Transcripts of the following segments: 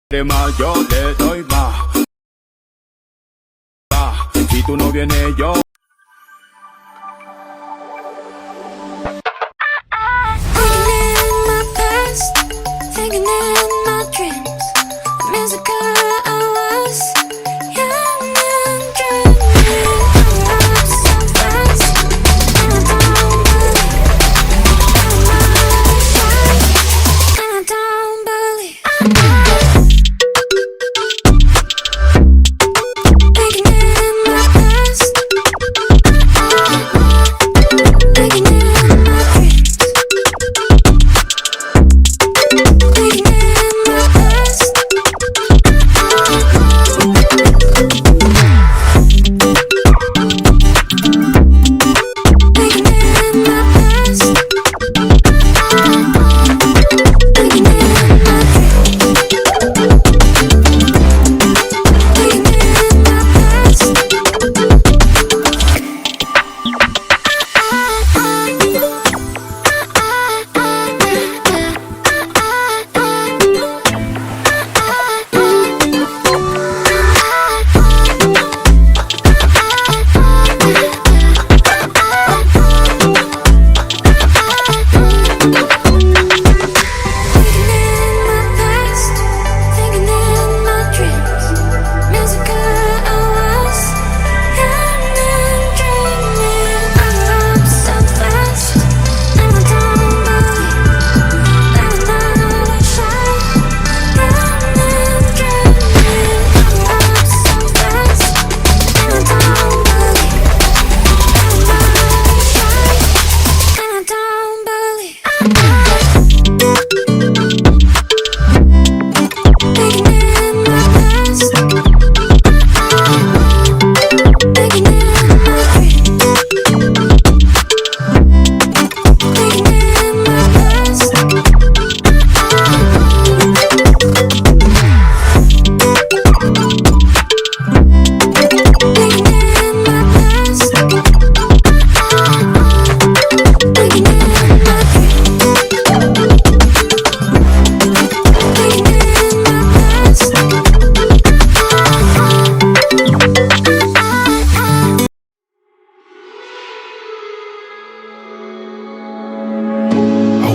De más yo te doy más. Si tú no vienes yo. Thinking in my dreams, the music I was young and dreaming. I'm so fast, and I don't believe and I don't believe thinking in my past, thinking in my dreams.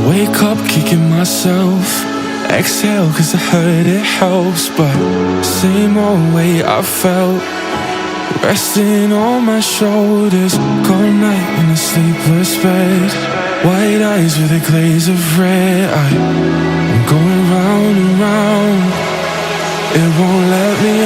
Wake up kicking myself, exhale cause I heard it helps. But same old way I felt, resting on my shoulders. Cold night in a sleepless bed, white eyes with a glaze of red. I'm going round and round, it won't let me